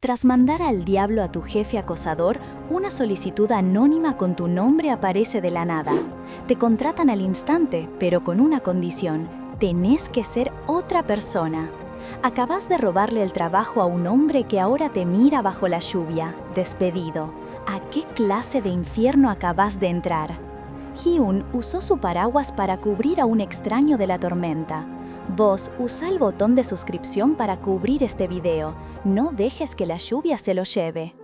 Tras mandar al diablo a tu jefe acosador, una solicitud anónima con tu nombre aparece de la nada. Te contratan al instante, pero con una condición: tenés que ser otra persona. Acabas de robarle el trabajo a un hombre que ahora te mira bajo la lluvia. Despedido. ¿A qué clase de infierno acabas de entrar? Hyun usó su paraguas para cubrir a un extraño de la tormenta. Vos usa el botón de suscripción para cubrir este video. No dejes que la lluvia se lo lleve.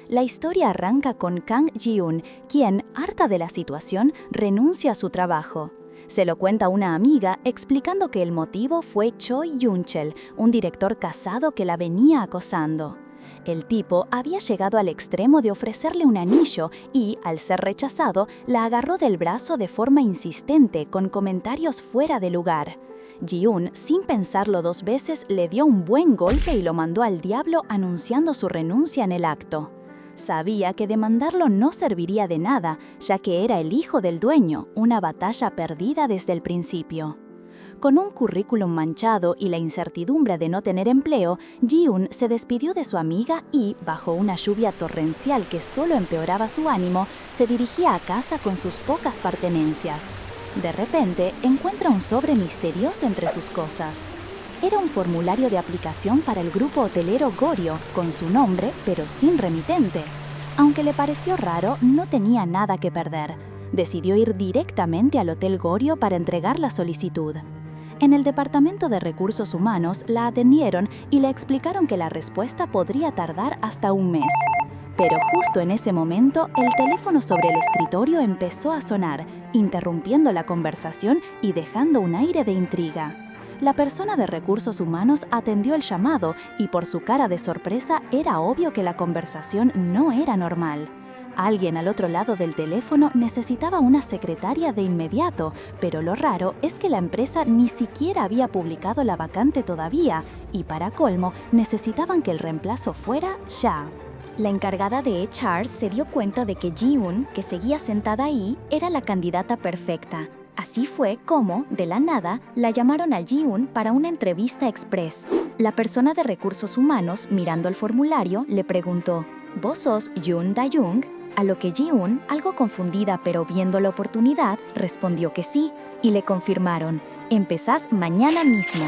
La historia arranca con Kang Ji-un, quien, harta de la situación, renuncia a su trabajo. Se lo cuenta a una amiga, explicando que el motivo fue Choi Yun-chel, un director casado que la venía acosando. El tipo había llegado al extremo de ofrecerle un anillo y, al ser rechazado, la agarró del brazo de forma insistente, con comentarios fuera de lugar. Ji-un, sin pensarlo dos veces, le dio un buen golpe y lo mandó al diablo, anunciando su renuncia en el acto. Sabía que demandarlo no serviría de nada, ya que era el hijo del dueño, una batalla perdida desde el principio. Con un currículum manchado y la incertidumbre de no tener empleo, Ji-un se despidió de su amiga y, bajo una lluvia torrencial que solo empeoraba su ánimo, se dirigía a casa con sus pocas pertenencias. De repente, encuentra un sobre misterioso entre sus cosas. Era un formulario de aplicación para el grupo hotelero Goryeo, con su nombre, pero sin remitente. Aunque le pareció raro, no tenía nada que perder. Decidió ir directamente al Hotel Goryeo para entregar la solicitud. En el Departamento de Recursos Humanos la atendieron y le explicaron que la respuesta podría tardar hasta un mes. Pero justo en ese momento, el teléfono sobre el escritorio empezó a sonar, interrumpiendo la conversación y dejando un aire de intriga. La persona de Recursos Humanos atendió el llamado y, por su cara de sorpresa, era obvio que la conversación no era normal. Alguien al otro lado del teléfono necesitaba una secretaria de inmediato, pero lo raro es que la empresa ni siquiera había publicado la vacante todavía y, para colmo, necesitaban que el reemplazo fuera ya. La encargada de HR se dio cuenta de que Ji-un, que seguía sentada ahí, era la candidata perfecta. Así fue como, de la nada, la llamaron a Ji-un para una entrevista express. La persona de Recursos Humanos, mirando el formulario, le preguntó: ¿Vos sos Yoon Da-young? A lo que Ji-un, algo confundida pero viendo la oportunidad, respondió que sí, y le confirmaron: empezás mañana mismo.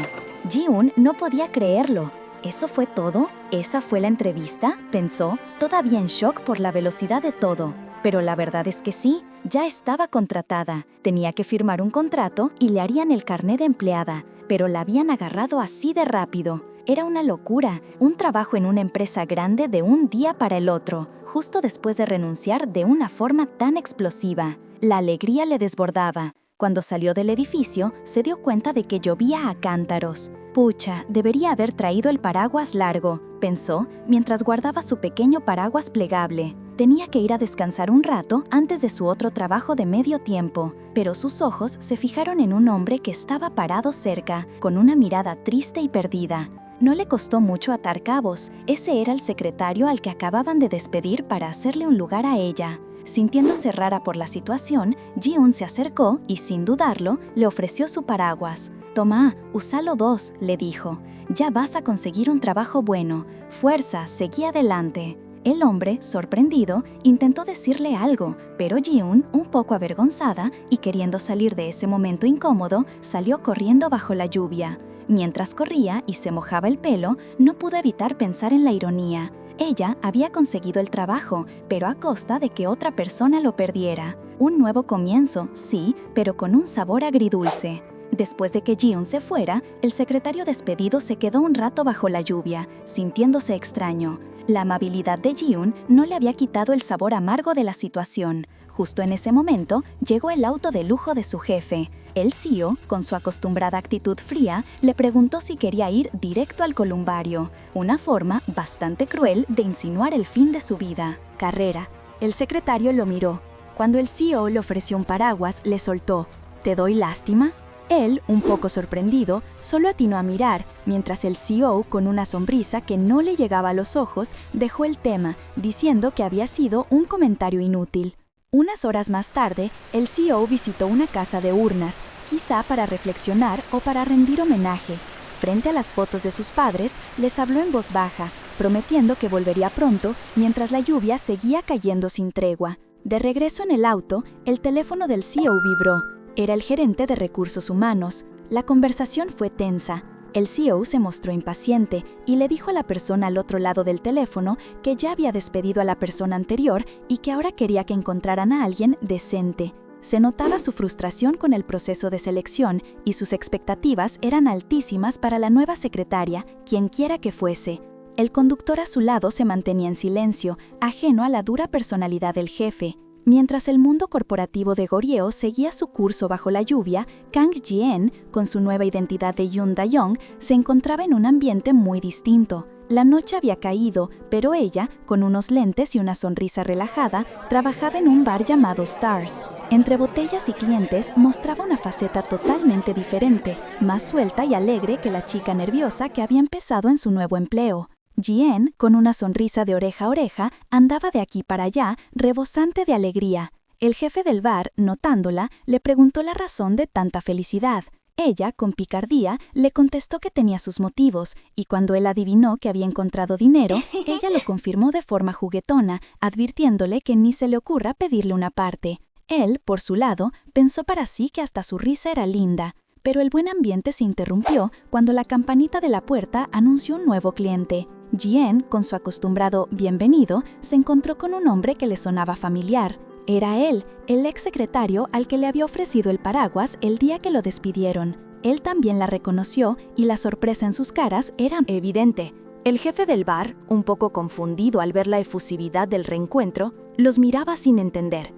Ji-un no podía creerlo. ¿Eso fue todo? ¿Esa fue la entrevista?, pensó, todavía en shock por la velocidad de todo. Pero la verdad es que sí, ya estaba contratada. Tenía que firmar un contrato y le harían el carné de empleada, pero la habían agarrado así de rápido. Era una locura, un trabajo en una empresa grande de un día para el otro, justo después de renunciar de una forma tan explosiva. La alegría le desbordaba. Cuando salió del edificio, se dio cuenta de que llovía a cántaros. Pucha, debería haber traído el paraguas largo, pensó, mientras guardaba su pequeño paraguas plegable. Tenía que ir a descansar un rato antes de su otro trabajo de medio tiempo, pero sus ojos se fijaron en un hombre que estaba parado cerca, con una mirada triste y perdida. No le costó mucho atar cabos. Ese era el secretario al que acababan de despedir para hacerle un lugar a ella. Sintiéndose rara por la situación, Ji-un se acercó y, sin dudarlo, le ofreció su paraguas. «Toma, úsalo 2», le dijo. «Ya vas a conseguir un trabajo bueno. Fuerza, seguí adelante». El hombre, sorprendido, intentó decirle algo, pero Ji-un, un poco avergonzada y queriendo salir de ese momento incómodo, salió corriendo bajo la lluvia. Mientras corría y se mojaba el pelo, no pudo evitar pensar en la ironía. Ella había conseguido el trabajo, pero a costa de que otra persona lo perdiera. Un nuevo comienzo, sí, pero con un sabor agridulce. Después de que Ji-un se fuera, el secretario despedido se quedó un rato bajo la lluvia, sintiéndose extraño. La amabilidad de Ji-un no le había quitado el sabor amargo de la situación. Justo en ese momento, llegó el auto de lujo de su jefe. El CEO, con su acostumbrada actitud fría, le preguntó si quería ir directo al columbario, una forma bastante cruel de insinuar el fin de su vida. Carrera. El secretario lo miró. Cuando el CEO le ofreció un paraguas, le soltó: «¿Te doy lástima?». Él, un poco sorprendido, solo atinó a mirar, mientras el CEO, con una sonrisa que no le llegaba a los ojos, dejó el tema, diciendo que había sido un comentario inútil. Unas horas más tarde, el CEO visitó una casa de urnas, quizá para reflexionar o para rendir homenaje. Frente a las fotos de sus padres, les habló en voz baja, prometiendo que volvería pronto mientras la lluvia seguía cayendo sin tregua. De regreso en el auto, el teléfono del CEO vibró. Era el gerente de recursos humanos. La conversación fue tensa. El CEO se mostró impaciente y le dijo a la persona al otro lado del teléfono que ya había despedido a la persona anterior y que ahora quería que encontraran a alguien decente. Se notaba su frustración con el proceso de selección y sus expectativas eran altísimas para la nueva secretaria, quienquiera que fuese. El conductor a su lado se mantenía en silencio, ajeno a la dura personalidad del jefe. Mientras el mundo corporativo de Goryeo seguía su curso bajo la lluvia, Kang Ji-eun, con su nueva identidad de Yoon Da-young, se encontraba en un ambiente muy distinto. La noche había caído, pero ella, con unos lentes y una sonrisa relajada, trabajaba en un bar llamado Stars. Entre botellas y clientes mostraba una faceta totalmente diferente, más suelta y alegre que la chica nerviosa que había empezado en su nuevo empleo. Ji-eun, con una sonrisa de oreja a oreja, andaba de aquí para allá, rebosante de alegría. El jefe del bar, notándola, le preguntó la razón de tanta felicidad. Ella, con picardía, le contestó que tenía sus motivos, y cuando él adivinó que había encontrado dinero, ella lo confirmó de forma juguetona, advirtiéndole que ni se le ocurra pedirle una parte. Él, por su lado, pensó para sí que hasta su risa era linda, pero el buen ambiente se interrumpió cuando la campanita de la puerta anunció un nuevo cliente. Ji-eun, con su acostumbrado bienvenido, se encontró con un hombre que le sonaba familiar. Era él, el ex secretario al que le había ofrecido el paraguas el día que lo despidieron. Él también la reconoció y la sorpresa en sus caras era evidente. El jefe del bar, un poco confundido al ver la efusividad del reencuentro, los miraba sin entender.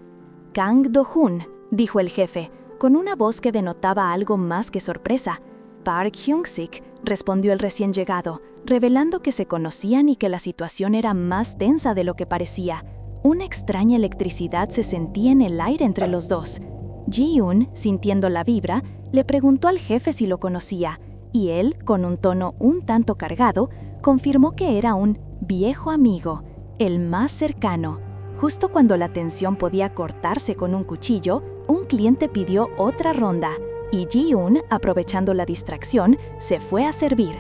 «Kang Do-hoon», dijo el jefe, con una voz que denotaba algo más que sorpresa. «Park Hyung-sik», respondió el recién llegado, revelando que se conocían y que la situación era más tensa de lo que parecía. Una extraña electricidad se sentía en el aire entre los dos. Ji-eun, sintiendo la vibra, le preguntó al jefe si lo conocía, y él, con un tono un tanto cargado, confirmó que era un viejo amigo, el más cercano. Justo cuando la tensión podía cortarse con un cuchillo, un cliente pidió otra ronda, y Ji-eun, aprovechando la distracción, se fue a servir.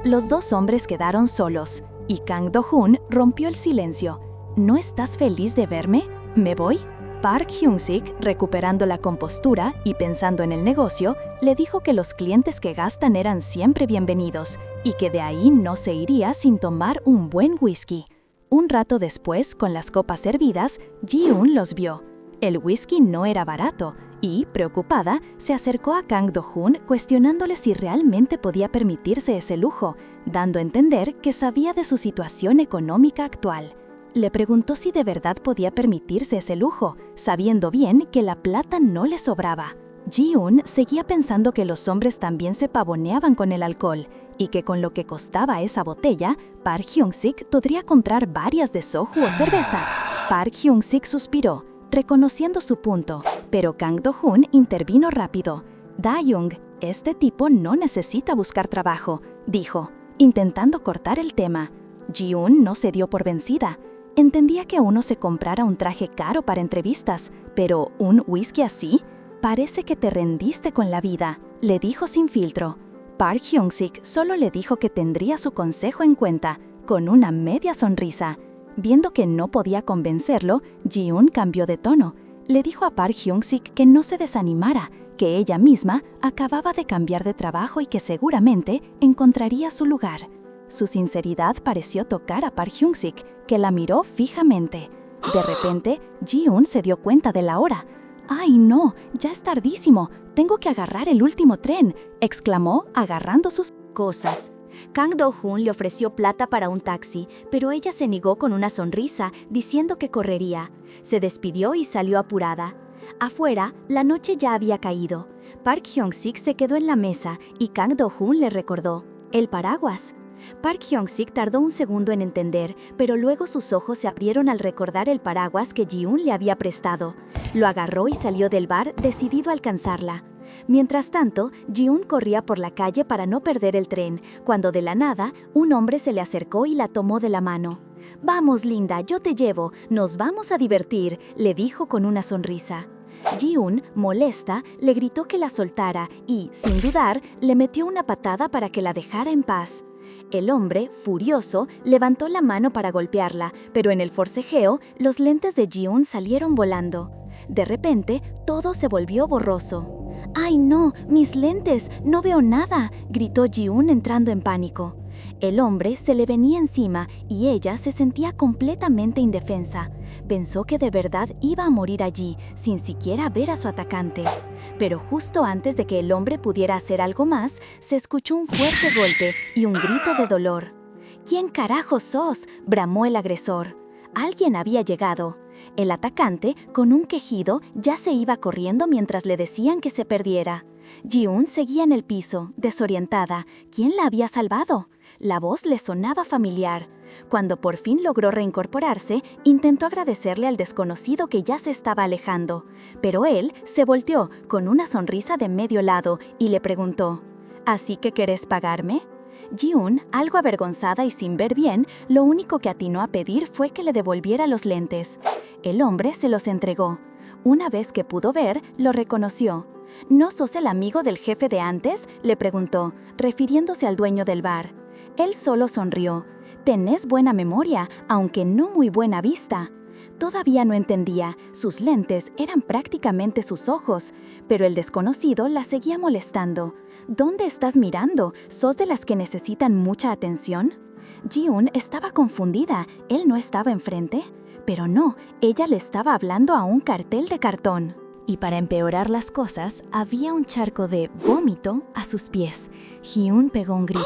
Los dos hombres quedaron solos, y Kang Do-hoon rompió el silencio. ¿No estás feliz de verme? ¿Me voy? Park Hyung-sik, recuperando la compostura y pensando en el negocio, le dijo que los clientes que gastan eran siempre bienvenidos y que de ahí no se iría sin tomar un buen whisky. Un rato después, con las copas servidas, Ji-eun los vio. El whisky no era barato y, preocupada, se acercó a Kang Do-hoon cuestionándole si realmente podía permitirse ese lujo, dando a entender que sabía de su situación económica actual. Le preguntó si de verdad podía permitirse ese lujo, sabiendo bien que la plata no le sobraba. Ji-eun seguía pensando que los hombres también se pavoneaban con el alcohol y que con lo que costaba esa botella, Park Hyung-sik podría comprar varias de soju o cerveza. Park Hyung-sik suspiró, reconociendo su punto, pero Kang Do-hoon intervino rápido. Da-young, este tipo no necesita buscar trabajo, dijo, intentando cortar el tema. Ji-eun no se dio por vencida. Entendía que uno se comprara un traje caro para entrevistas, pero ¿un whisky así? Parece que te rendiste con la vida, le dijo sin filtro. Park Hyung-sik solo le dijo que tendría su consejo en cuenta, con una media sonrisa. Viendo que no podía convencerlo, Ji-eun cambió de tono. Le dijo a Park Hyung-sik que no se desanimara, que ella misma acababa de cambiar de trabajo y que seguramente encontraría su lugar. Su sinceridad pareció tocar a Park Hyung-sik, que la miró fijamente. De repente, Ji-eun se dio cuenta de la hora. «¡Ay, no! ¡Ya es tardísimo! ¡Tengo que agarrar el último tren!», exclamó, agarrando sus cosas. Kang Do-hoon le ofreció plata para un taxi, pero ella se negó con una sonrisa, diciendo que correría. Se despidió y salió apurada. Afuera, la noche ya había caído. Park Hyung-sik se quedó en la mesa y Kang Do-hoon le recordó: «El paraguas». Park Hyung-sik tardó un segundo en entender, pero luego sus ojos se abrieron al recordar el paraguas que Ji-eun le había prestado. Lo agarró y salió del bar, decidido a alcanzarla. Mientras tanto, Ji-eun corría por la calle para no perder el tren, cuando de la nada, un hombre se le acercó y la tomó de la mano. «Vamos, linda, yo te llevo, nos vamos a divertir», le dijo con una sonrisa. Ji-eun, molesta, le gritó que la soltara y, sin dudar, le metió una patada para que la dejara en paz. El hombre, furioso, levantó la mano para golpearla, pero en el forcejeo, los lentes de Ji-un salieron volando. De repente, todo se volvió borroso. ¡Ay no! ¡Mis lentes! ¡No veo nada!, gritó Ji-un entrando en pánico. El hombre se le venía encima y ella se sentía completamente indefensa. Pensó que de verdad iba a morir allí, sin siquiera ver a su atacante. Pero justo antes de que el hombre pudiera hacer algo más, se escuchó un fuerte golpe y un grito de dolor. ¿Quién carajos sos?, bramó el agresor. Alguien había llegado. El atacante, con un quejido, ya se iba corriendo mientras le decían que se perdiera. Ji-un seguía en el piso, desorientada. ¿Quién la había salvado? La voz le sonaba familiar. Cuando por fin logró reincorporarse, intentó agradecerle al desconocido que ya se estaba alejando. Pero él se volteó con una sonrisa de medio lado y le preguntó: ¿Así que querés pagarme? Ji-un, algo avergonzada y sin ver bien, lo único que atinó a pedir fue que le devolviera los lentes. El hombre se los entregó. Una vez que pudo ver, lo reconoció. ¿No sos el amigo del jefe de antes?, le preguntó, refiriéndose al dueño del bar. Él solo sonrió. Tenés buena memoria, aunque no muy buena vista. Todavía no entendía, sus lentes eran prácticamente sus ojos, pero el desconocido la seguía molestando. ¿Dónde estás mirando? ¿Sos de las que necesitan mucha atención? Ji-un estaba confundida, ¿él no estaba enfrente? Pero no, ella le estaba hablando a un cartel de cartón. Y para empeorar las cosas, había un charco de vómito a sus pies. Ji-un pegó un grito.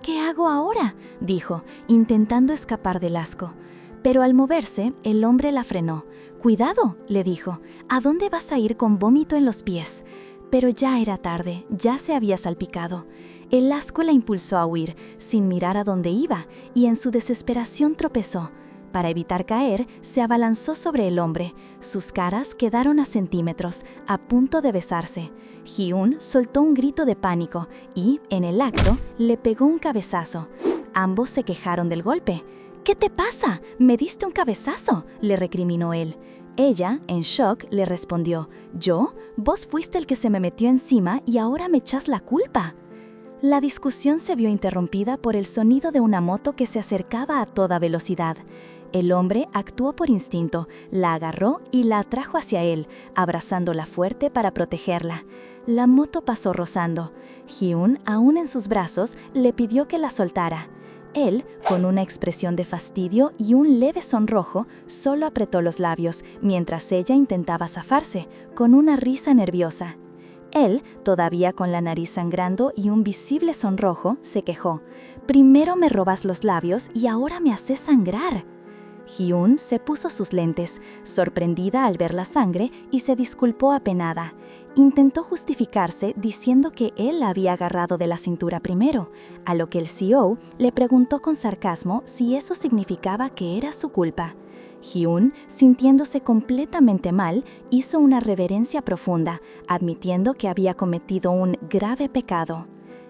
¿Qué hago ahora?, dijo, intentando escapar del asco. Pero al moverse, el hombre la frenó. «Cuidado», le dijo, «¿a dónde vas a ir con vómito en los pies?». Pero ya era tarde, ya se había salpicado. El asco la impulsó a huir, sin mirar a dónde iba, y en su desesperación tropezó. Para evitar caer, se abalanzó sobre el hombre. Sus caras quedaron a centímetros, a punto de besarse. Ji-un soltó un grito de pánico y, en el acto, le pegó un cabezazo. Ambos se quejaron del golpe. «¿Qué te pasa? Me diste un cabezazo», le recriminó él. Ella, en shock, le respondió: «¿Yo? Vos fuiste el que se me metió encima y ahora me echás la culpa». La discusión se vio interrumpida por el sonido de una moto que se acercaba a toda velocidad. El hombre actuó por instinto, la agarró y la atrajo hacia él, abrazándola fuerte para protegerla. La moto pasó rozando. Ji-un, aún en sus brazos, le pidió que la soltara. Él, con una expresión de fastidio y un leve sonrojo, solo apretó los labios, mientras ella intentaba zafarse, con una risa nerviosa. Él, todavía con la nariz sangrando y un visible sonrojo, se quejó: «Primero me robas los labios y ahora me haces sangrar». Ji-un se puso sus lentes, sorprendida al ver la sangre, y se disculpó apenada. Intentó justificarse diciendo que él la había agarrado de la cintura primero, a lo que el CEO le preguntó con sarcasmo si eso significaba que era su culpa. Ji-un, sintiéndose completamente mal, hizo una reverencia profunda, admitiendo que había cometido un grave pecado.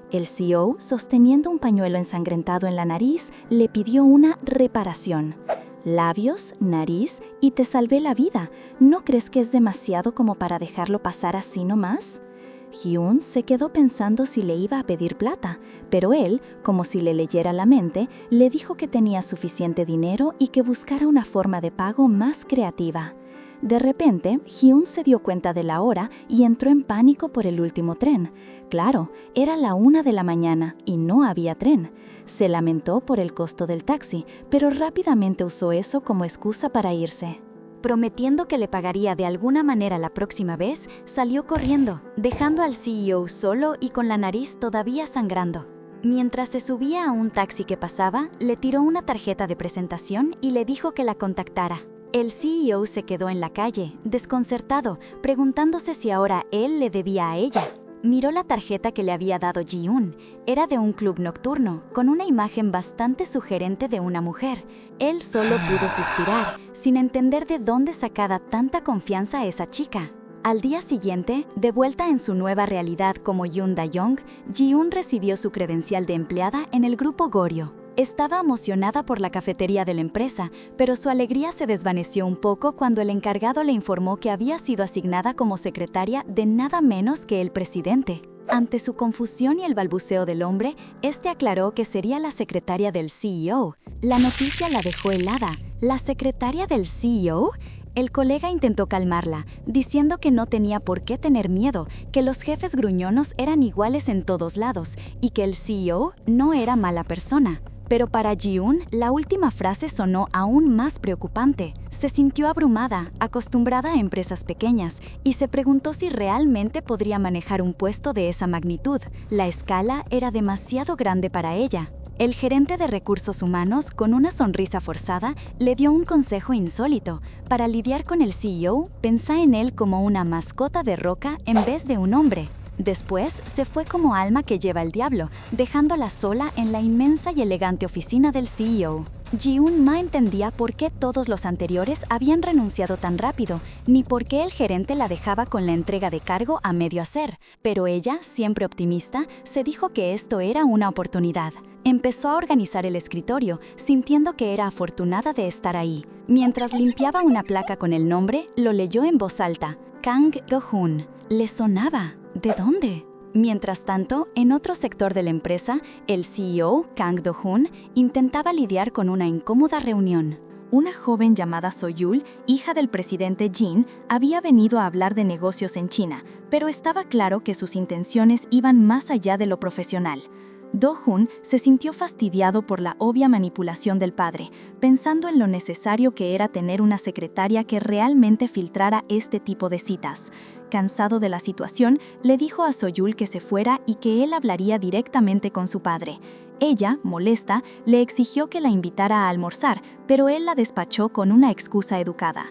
El CEO, sosteniendo un pañuelo ensangrentado en la nariz, le pidió una reparación. «Labios, nariz y te salvé la vida. ¿No crees que es demasiado como para dejarlo pasar así nomás?». Ji-un se quedó pensando si le iba a pedir plata, pero él, como si le leyera la mente, le dijo que tenía suficiente dinero y que buscara una forma de pago más creativa. De repente, Ji-un se dio cuenta de la hora y entró en pánico por el último tren. Claro, era la 1 de la mañana y no había tren. Se lamentó por el costo del taxi, pero rápidamente usó eso como excusa para irse. Prometiendo que le pagaría de alguna manera la próxima vez, salió corriendo, dejando al CEO solo y con la nariz todavía sangrando. Mientras se subía a un taxi que pasaba, le tiró una tarjeta de presentación y le dijo que la contactara. El CEO se quedó en la calle, desconcertado, preguntándose si ahora él le debía a ella. Miró la tarjeta que le había dado Ji-un. Era de un club nocturno, con una imagen bastante sugerente de una mujer. Él solo pudo suspirar, sin entender de dónde sacaba tanta confianza esa chica. Al día siguiente, de vuelta en su nueva realidad como Yoon Da-young, Ji-un recibió su credencial de empleada en el grupo Goryeo. Estaba emocionada por la cafetería de la empresa, pero su alegría se desvaneció un poco cuando el encargado le informó que había sido asignada como secretaria de nada menos que el presidente. Ante su confusión y el balbuceo del hombre, este aclaró que sería la secretaria del CEO. La noticia la dejó helada. ¿La secretaria del CEO? El colega intentó calmarla, diciendo que no tenía por qué tener miedo, que los jefes gruñonos eran iguales en todos lados y que el CEO no era mala persona. Pero para Ji-un, la última frase sonó aún más preocupante. Se sintió abrumada, acostumbrada a empresas pequeñas, y se preguntó si realmente podría manejar un puesto de esa magnitud. La escala era demasiado grande para ella. El gerente de recursos humanos, con una sonrisa forzada, le dio un consejo insólito. Para lidiar con el CEO, pensá en él como una mascota de roca en vez de un hombre. Después, se fue como alma que lleva el diablo, dejándola sola en la inmensa y elegante oficina del CEO. Ji-un no entendía por qué todos los anteriores habían renunciado tan rápido, ni por qué el gerente la dejaba con la entrega de cargo a medio hacer, pero ella, siempre optimista, se dijo que esto era una oportunidad. Empezó a organizar el escritorio, sintiendo que era afortunada de estar ahí. Mientras limpiaba una placa con el nombre, lo leyó en voz alta. Kang Do-hun. Le sonaba. ¿De dónde? Mientras tanto, en otro sector de la empresa, el CEO, Kang Do-hun, intentaba lidiar con una incómoda reunión. Una joven llamada Soyul, hija del presidente Jin, había venido a hablar de negocios en China, pero estaba claro que sus intenciones iban más allá de lo profesional. Do-hun se sintió fastidiado por la obvia manipulación del padre, pensando en lo necesario que era tener una secretaria que realmente filtrara este tipo de citas. Cansado de la situación, le dijo a Soyul que se fuera y que él hablaría directamente con su padre. Ella, molesta, le exigió que la invitara a almorzar, pero él la despachó con una excusa educada.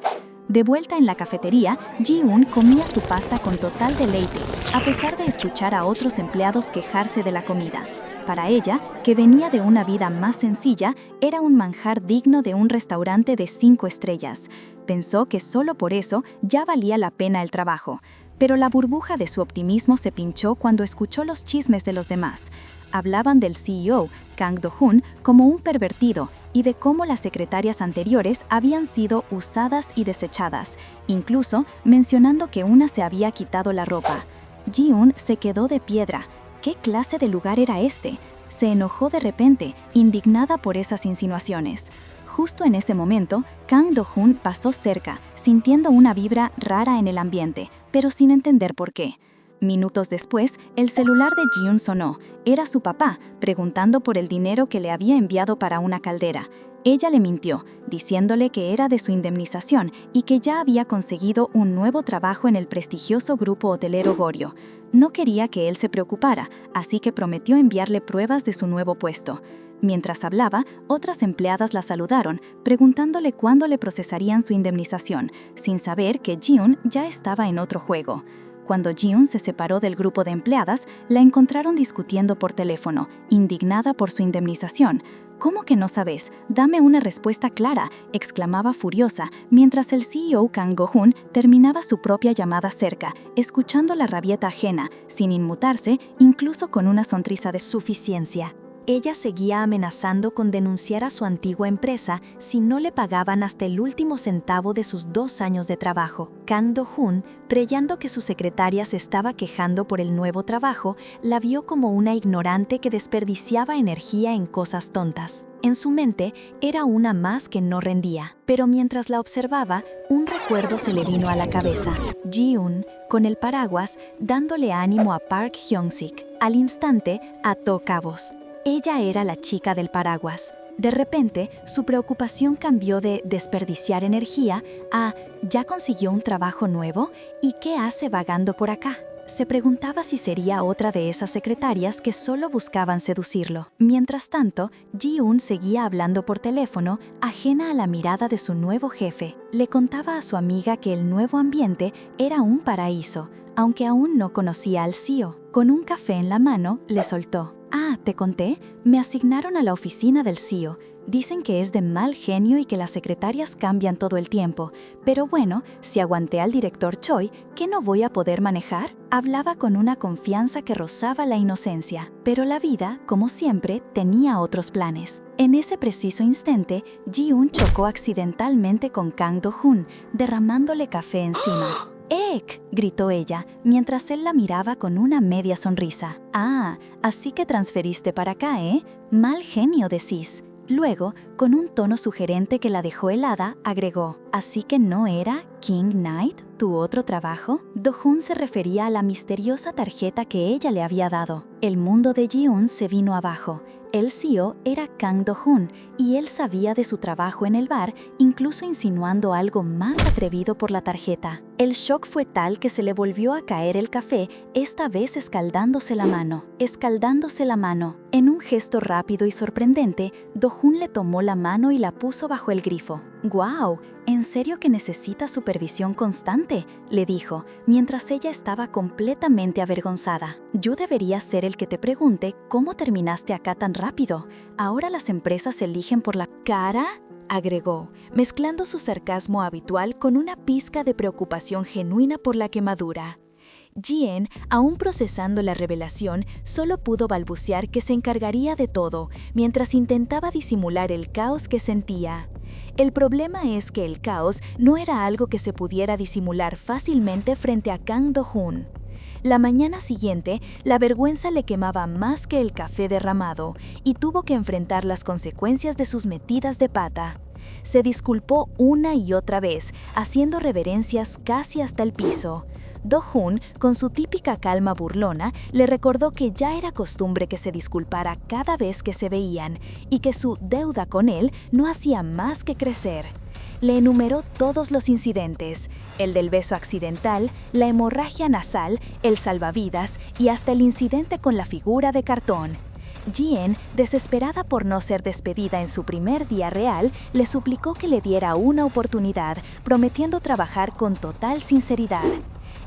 De vuelta en la cafetería, Ji-un comía su pasta con total deleite, a pesar de escuchar a otros empleados quejarse de la comida. Para ella, que venía de una vida más sencilla, era un manjar digno de un restaurante de 5 estrellas. Pensó que solo por eso ya valía la pena el trabajo. Pero la burbuja de su optimismo se pinchó cuando escuchó los chismes de los demás. Hablaban del CEO, Kang Do-hun, como un pervertido y de cómo las secretarias anteriores habían sido usadas y desechadas, incluso mencionando que una se había quitado la ropa. Ji-un se quedó de piedra. ¿Qué clase de lugar era este? Se enojó de repente, indignada por esas insinuaciones. Justo en ese momento, Kang Do-hun pasó cerca, sintiendo una vibra rara en el ambiente, pero sin entender por qué. Minutos después, el celular de Ji-un sonó. Era su papá, preguntando por el dinero que le había enviado para una caldera. Ella le mintió, diciéndole que era de su indemnización y que ya había conseguido un nuevo trabajo en el prestigioso grupo hotelero Goryeo. No quería que él se preocupara, así que prometió enviarle pruebas de su nuevo puesto. Mientras hablaba, otras empleadas la saludaron, preguntándole cuándo le procesarían su indemnización, sin saber que Ji-un ya estaba en otro juego. Cuando Ji-un se separó del grupo de empleadas, la encontraron discutiendo por teléfono, indignada por su indemnización. «¿Cómo que no sabes? Dame una respuesta clara», exclamaba furiosa, mientras el CEO Kang Do-hun terminaba su propia llamada cerca, escuchando la rabieta ajena, sin inmutarse, incluso con una sonrisa de suficiencia. Ella seguía amenazando con denunciar a su antigua empresa si no le pagaban hasta el último centavo de sus 2 años de trabajo. Kang Do-hun, creyendo que su secretaria se estaba quejando por el nuevo trabajo, la vio como una ignorante que desperdiciaba energía en cosas tontas. En su mente, era una más que no rendía. Pero mientras la observaba, un recuerdo se le vino a la cabeza. Ji-un, con el paraguas, dándole ánimo a Park Hyung-sik. Al instante, ató cabos. Ella era la chica del paraguas. De repente, su preocupación cambió de desperdiciar energía a ¿ya consiguió un trabajo nuevo? ¿Y qué hace vagando por acá? Se preguntaba si sería otra de esas secretarias que solo buscaban seducirlo. Mientras tanto, Ji-un seguía hablando por teléfono, ajena a la mirada de su nuevo jefe. Le contaba a su amiga que el nuevo ambiente era un paraíso, aunque aún no conocía al CEO. Con un café en la mano, le soltó. «Ah, ¿te conté? Me asignaron a la oficina del CEO. Dicen que es de mal genio y que las secretarias cambian todo el tiempo. Pero bueno, si aguanté al director Choi, ¿qué no voy a poder manejar?». Hablaba con una confianza que rozaba la inocencia. Pero la vida, como siempre, tenía otros planes. En ese preciso instante, Ji-un chocó accidentalmente con Kang Do-hun, derramándole café encima. ¡Ek!, gritó ella, mientras él la miraba con una media sonrisa. «Ah, así que transferiste para acá, ¿eh? Mal genio, decís». Luego, con un tono sugerente que la dejó helada, agregó: «¿Así que no era King Knight tu otro trabajo?». Do-hun se refería a la misteriosa tarjeta que ella le había dado. El mundo de Ji-un se vino abajo. El CEO era Kang Do-hun y él sabía de su trabajo en el bar, incluso insinuando algo más atrevido por la tarjeta. El shock fue tal que se le volvió a caer el café, esta vez escaldándose la mano. En un gesto rápido y sorprendente, Do-hun le tomó la mano y la puso bajo el grifo. «¡Guau! ¿En serio que necesitas supervisión constante?», le dijo, mientras ella estaba completamente avergonzada. «Yo debería ser el que te pregunte cómo terminaste acá tan rápido. Ahora las empresas eligen por la cara», agregó, mezclando su sarcasmo habitual con una pizca de preocupación genuina por la quemadura. Ji-en, aún procesando la revelación, solo pudo balbucear que se encargaría de todo, mientras intentaba disimular el caos que sentía. El problema es que el caos no era algo que se pudiera disimular fácilmente frente a Kang Do-hun. La mañana siguiente, la vergüenza le quemaba más que el café derramado y tuvo que enfrentar las consecuencias de sus metidas de pata. Se disculpó una y otra vez, haciendo reverencias casi hasta el piso. Do-hun, con su típica calma burlona, le recordó que ya era costumbre que se disculpara cada vez que se veían y que su deuda con él no hacía más que crecer. Le enumeró todos los incidentes: el del beso accidental, la hemorragia nasal, el salvavidas y hasta el incidente con la figura de cartón. Ji-en, desesperada por no ser despedida en su primer día real, le suplicó que le diera una oportunidad, prometiendo trabajar con total sinceridad.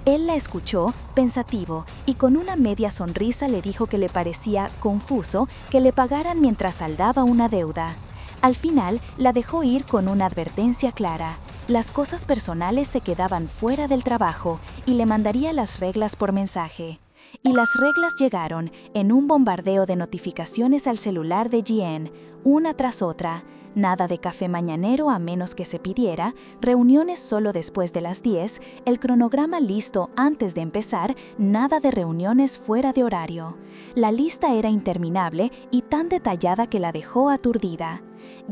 Él la escuchó, pensativo, y con una media sonrisa le dijo que le parecía confuso que le pagaran mientras saldaba una deuda. Al final, la dejó ir con una advertencia clara: las cosas personales se quedaban fuera del trabajo y le mandaría las reglas por mensaje. Y las reglas llegaron en un bombardeo de notificaciones al celular de Ji-en, una tras otra. Nada de café mañanero a menos que se pidiera, reuniones solo después de las 10, el cronograma listo antes de empezar, nada de reuniones fuera de horario. La lista era interminable y tan detallada que la dejó aturdida.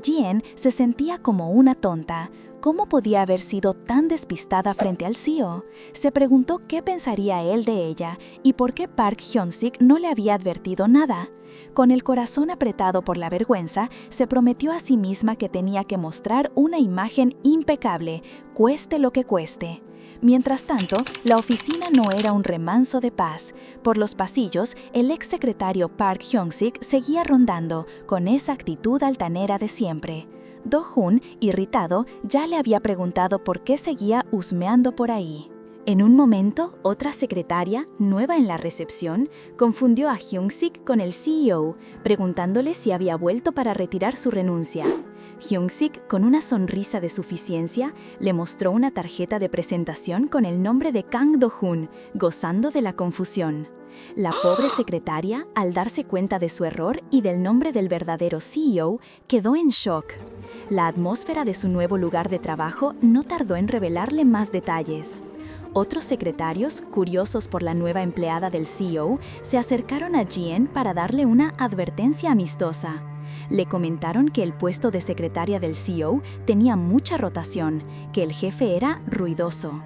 Ji-en se sentía como una tonta. ¿Cómo podía haber sido tan despistada frente al CEO? Se preguntó qué pensaría él de ella y por qué Park Hyun-sik no le había advertido nada. Con el corazón apretado por la vergüenza, se prometió a sí misma que tenía que mostrar una imagen impecable, cueste lo que cueste. Mientras tanto, la oficina no era un remanso de paz. Por los pasillos, el exsecretario Park Hyun-sik seguía rondando, con esa actitud altanera de siempre. Do-hun, irritado, ya le había preguntado por qué seguía husmeando por ahí. En un momento, otra secretaria, nueva en la recepción, confundió a Hyun-sik con el CEO, preguntándole si había vuelto para retirar su renuncia. Hyun-sik, con una sonrisa de suficiencia, le mostró una tarjeta de presentación con el nombre de Kang Do-hun, gozando de la confusión. La pobre secretaria, al darse cuenta de su error y del nombre del verdadero CEO, quedó en shock. La atmósfera de su nuevo lugar de trabajo no tardó en revelarle más detalles. Otros secretarios, curiosos por la nueva empleada del CEO, se acercaron a Ji-en para darle una advertencia amistosa. Le comentaron que el puesto de secretaria del CEO tenía mucha rotación, que el jefe era ruidoso.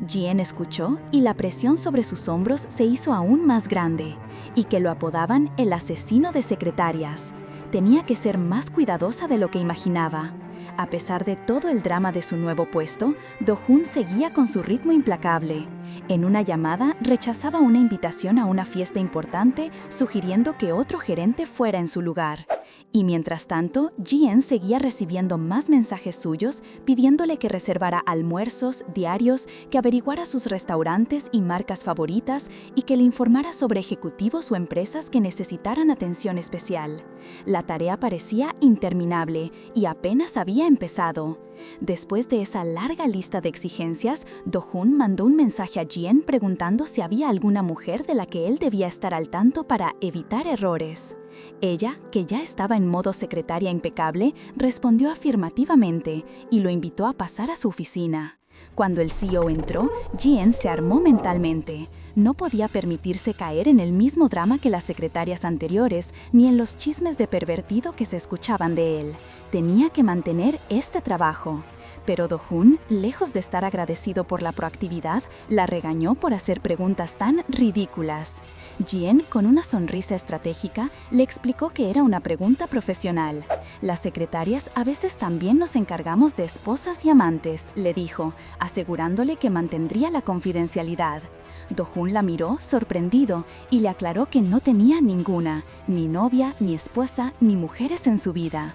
Ji-en escuchó y la presión sobre sus hombros se hizo aún más grande, y que lo apodaban el asesino de secretarias. Tenía que ser más cuidadosa de lo que imaginaba. A pesar de todo el drama de su nuevo puesto, Do-hun seguía con su ritmo implacable. En una llamada, rechazaba una invitación a una fiesta importante, sugiriendo que otro gerente fuera en su lugar. Y mientras tanto, Ji-en seguía recibiendo más mensajes suyos, pidiéndole que reservara almuerzos, diarios, que averiguara sus restaurantes y marcas favoritas y que le informara sobre ejecutivos o empresas que necesitaran atención especial. La tarea parecía interminable y apenas había empezado. Después de esa larga lista de exigencias, Do-hun mandó un mensaje a Ji-en preguntando si había alguna mujer de la que él debía estar al tanto para evitar errores. Ella, que ya estaba en modo secretaria impecable, respondió afirmativamente y lo invitó a pasar a su oficina. Cuando el CEO entró, Jien se armó mentalmente. No podía permitirse caer en el mismo drama que las secretarias anteriores, ni en los chismes de pervertido que se escuchaban de él. Tenía que mantener este trabajo. Pero Do-hoon, lejos de estar agradecido por la proactividad, la regañó por hacer preguntas tan ridículas. Jien, con una sonrisa estratégica, le explicó que era una pregunta profesional. Las secretarias a veces también nos encargamos de esposas y amantes, le dijo, asegurándole que mantendría la confidencialidad. Do-hoon la miró sorprendido y le aclaró que no tenía ninguna, ni novia, ni esposa, ni mujeres en su vida.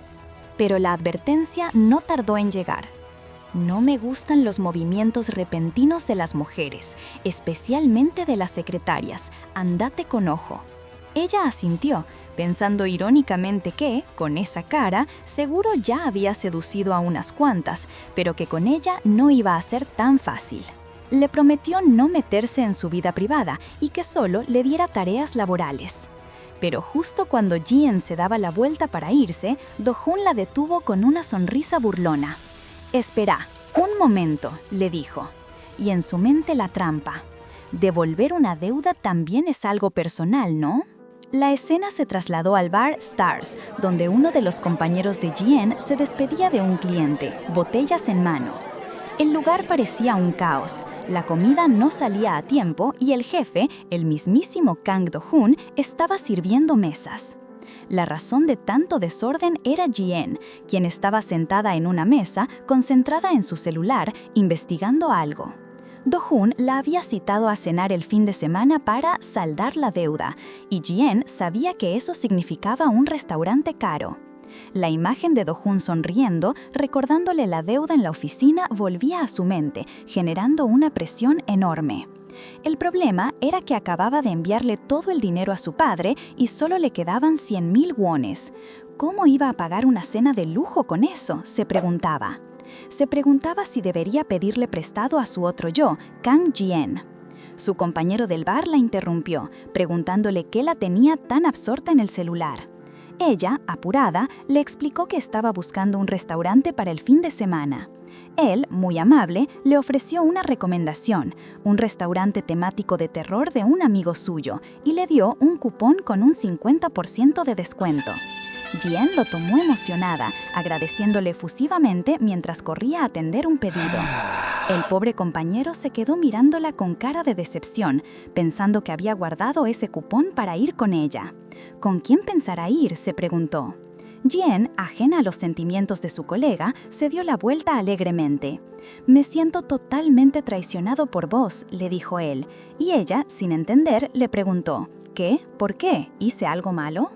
Pero la advertencia no tardó en llegar. No me gustan los movimientos repentinos de las mujeres, especialmente de las secretarias. Andate con ojo. Ella asintió, pensando irónicamente que, con esa cara, seguro ya había seducido a unas cuantas, pero que con ella no iba a ser tan fácil. Le prometió no meterse en su vida privada y que solo le diera tareas laborales. Pero justo cuando Jien se daba la vuelta para irse, Do-hoon la detuvo con una sonrisa burlona. «Espera, un momento», le dijo. Y en su mente la trampa. Devolver una deuda también es algo personal, ¿no? La escena se trasladó al bar Stars, donde uno de los compañeros de Jien se despedía de un cliente, botellas en mano. El lugar parecía un caos, la comida no salía a tiempo y el jefe, el mismísimo Kang Do-hoon, estaba sirviendo mesas. La razón de tanto desorden era Jien, quien estaba sentada en una mesa, concentrada en su celular, investigando algo. Do-hoon la había citado a cenar el fin de semana para saldar la deuda, y Jien sabía que eso significaba un restaurante caro. La imagen de Do-hoon sonriendo, recordándole la deuda en la oficina, volvía a su mente, generando una presión enorme. El problema era que acababa de enviarle todo el dinero a su padre y solo le quedaban 100,000 wones. ¿Cómo iba a pagar una cena de lujo con eso?, se preguntaba. Se preguntaba si debería pedirle prestado a su otro yo, Kang Jien. Su compañero del bar la interrumpió, preguntándole qué la tenía tan absorta en el celular. Ella, apurada, le explicó que estaba buscando un restaurante para el fin de semana. Él, muy amable, le ofreció una recomendación, un restaurante temático de terror de un amigo suyo, y le dio un cupón con un 50% de descuento. Jien lo tomó emocionada, agradeciéndole efusivamente mientras corría a atender un pedido. El pobre compañero se quedó mirándola con cara de decepción, pensando que había guardado ese cupón para ir con ella. ¿Con quién pensará ir?, se preguntó. Jien, ajena a los sentimientos de su colega, se dio la vuelta alegremente. «Me siento totalmente traicionado por vos», le dijo él, y ella, sin entender, le preguntó, «¿Qué? ¿Por qué? ¿Hice algo malo?».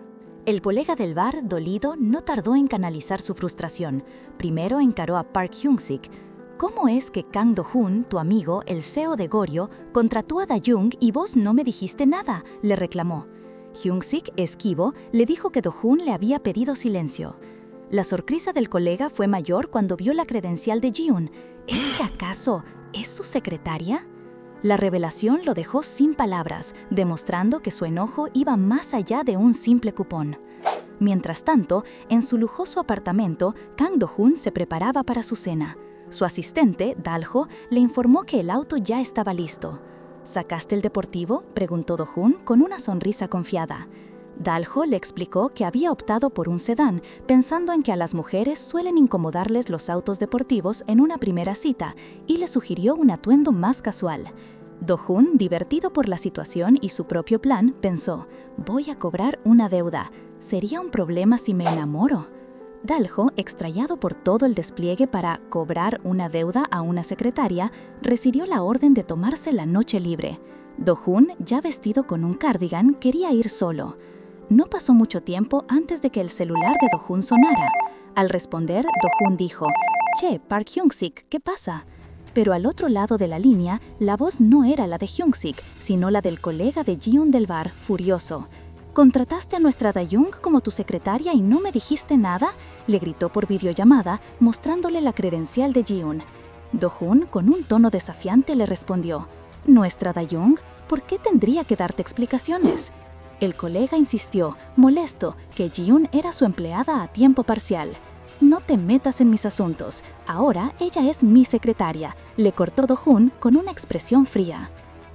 El colega del bar, dolido, no tardó en canalizar su frustración. Primero encaró a Park Hyung-sik. «¿Cómo es que Kang Do-hoon, tu amigo, el CEO de Goryeo, contrató a Da-young y vos no me dijiste nada?», le reclamó. Hyung-sik, esquivo, le dijo que Do-hoon le había pedido silencio. La sorpresa del colega fue mayor cuando vio la credencial de Ji-hoon. ¿Es que acaso es su secretaria? La revelación lo dejó sin palabras, demostrando que su enojo iba más allá de un simple cupón. Mientras tanto, en su lujoso apartamento, Kang Do-hoon se preparaba para su cena. Su asistente, Dalho, le informó que el auto ya estaba listo. ¿Sacaste el deportivo?, preguntó Do-hoon con una sonrisa confiada. Dalho le explicó que había optado por un sedán, pensando en que a las mujeres suelen incomodarles los autos deportivos en una primera cita, y le sugirió un atuendo más casual. Do-hoon, divertido por la situación y su propio plan, pensó, «Voy a cobrar una deuda. ¿Sería un problema si me enamoro?». Dalho, extrañado por todo el despliegue para cobrar una deuda a una secretaria, recibió la orden de tomarse la noche libre. Do-hoon, ya vestido con un cardigan, quería ir solo. No pasó mucho tiempo antes de que el celular de Do-hoon sonara. Al responder, Do-hoon dijo, «Che, Park Hyung-sik, ¿qué pasa?». Pero al otro lado de la línea, la voz no era la de Hyung-sik, sino la del colega de Ji-hoon del bar, furioso. «¿Contrataste a nuestra Da-young como tu secretaria y no me dijiste nada?», le gritó por videollamada, mostrándole la credencial de Ji-hoon. Do-hoon, con un tono desafiante, le respondió, «¿Nuestra Da-young? ¿Por qué tendría que darte explicaciones?». El colega insistió, molesto, que Ji-hoon era su empleada a tiempo parcial. No te metas en mis asuntos. Ahora ella es mi secretaria, le cortó Do-hoon con una expresión fría.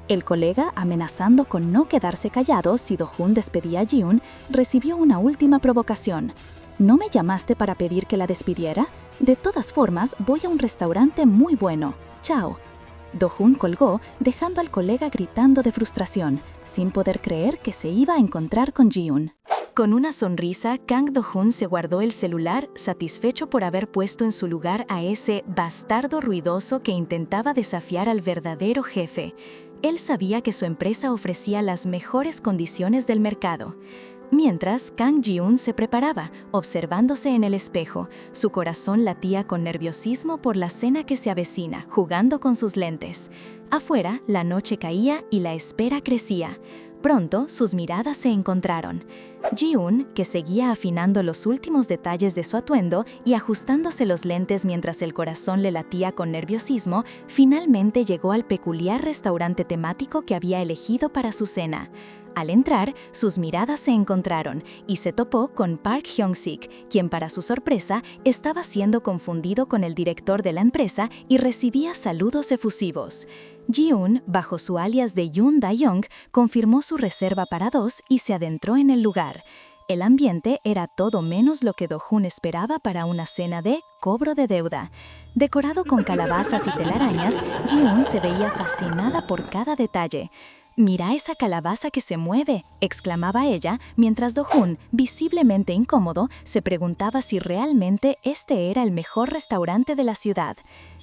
El colega, amenazando con no quedarse callado si Do-hoon despedía a Ji-un, recibió una última provocación. ¿No me llamaste para pedir que la despidiera? De todas formas, voy a un restaurante muy bueno. Chao. Do-hoon colgó, dejando al colega gritando de frustración, sin poder creer que se iba a encontrar con Ji-un. Con una sonrisa, Kang Do-hoon se guardó el celular, satisfecho por haber puesto en su lugar a ese bastardo ruidoso que intentaba desafiar al verdadero jefe. Él sabía que su empresa ofrecía las mejores condiciones del mercado. Mientras, Kang Ji-un se preparaba, observándose en el espejo. Su corazón latía con nerviosismo por la cena que se avecina, jugando con sus lentes. Afuera, la noche caía y la espera crecía. Pronto, sus miradas se encontraron. Ji-un, que seguía afinando los últimos detalles de su atuendo y ajustándose los lentes mientras el corazón le latía con nerviosismo, finalmente llegó al peculiar restaurante temático que había elegido para su cena. Al entrar, sus miradas se encontraron y se topó con Park Hyung-sik, quien para su sorpresa estaba siendo confundido con el director de la empresa y recibía saludos efusivos. Ji-un, bajo su alias de Yoon Da-young, confirmó su reserva para 2 y se adentró en el lugar. El ambiente era todo menos lo que Do-hoon esperaba para una cena de cobro de deuda. Decorado con calabazas y telarañas, Ji-un se veía fascinada por cada detalle. «Mira esa calabaza que se mueve», exclamaba ella, mientras Do-hoon, visiblemente incómodo, se preguntaba si realmente este era el mejor restaurante de la ciudad.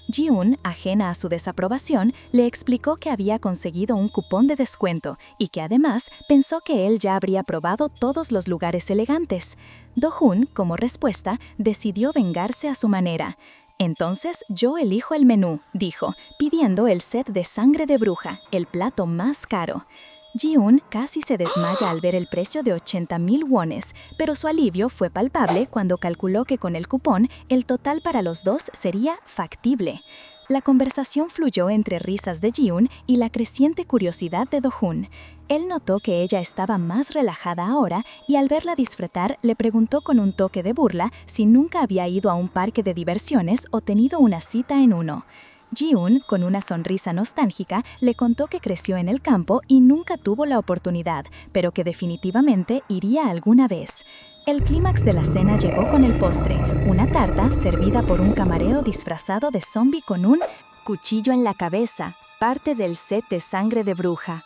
Ji-un, ajena a su desaprobación, le explicó que había conseguido un cupón de descuento y que además pensó que él ya habría probado todos los lugares elegantes. Do-hoon, como respuesta, decidió vengarse a su manera. «Entonces yo elijo el menú», dijo, pidiendo el set de sangre de bruja, el plato más caro. Ji-un casi se desmaya al ver el precio de 80,000 wones, pero su alivio fue palpable cuando calculó que con el cupón el total para los dos sería factible. La conversación fluyó entre risas de Ji-un y la creciente curiosidad de Do-hoon. Él notó que ella estaba más relajada ahora y al verla disfrutar le preguntó con un toque de burla si nunca había ido a un parque de diversiones o tenido una cita en uno. Ji-un, con una sonrisa nostálgica, le contó que creció en el campo y nunca tuvo la oportunidad, pero que definitivamente iría alguna vez. El clímax de la cena llegó con el postre, una tarta servida por un camarero disfrazado de zombie con un cuchillo en la cabeza, parte del set de sangre de bruja.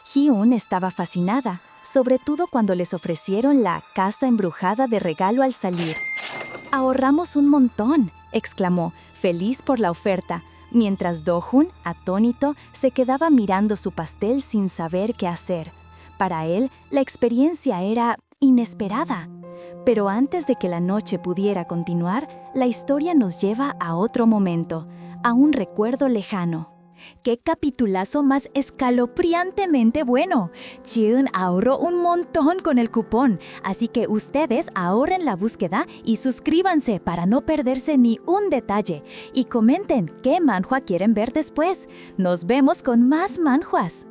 Ji-un estaba fascinada, sobre todo cuando les ofrecieron la casa embrujada de regalo al salir. «Ahorramos un montón», exclamó, feliz por la oferta, mientras Do-hoon, atónito, se quedaba mirando su pastel sin saber qué hacer. Para él, la experiencia era inesperada. Pero antes de que la noche pudiera continuar, la historia nos lleva a otro momento, a un recuerdo lejano. ¡Qué capitulazo más escalofriantemente bueno! Ji-un ahorró un montón con el cupón, así que ustedes ahorren la búsqueda y suscríbanse para no perderse ni un detalle. Y comenten qué manhwa quieren ver después. ¡Nos vemos con más manhwas!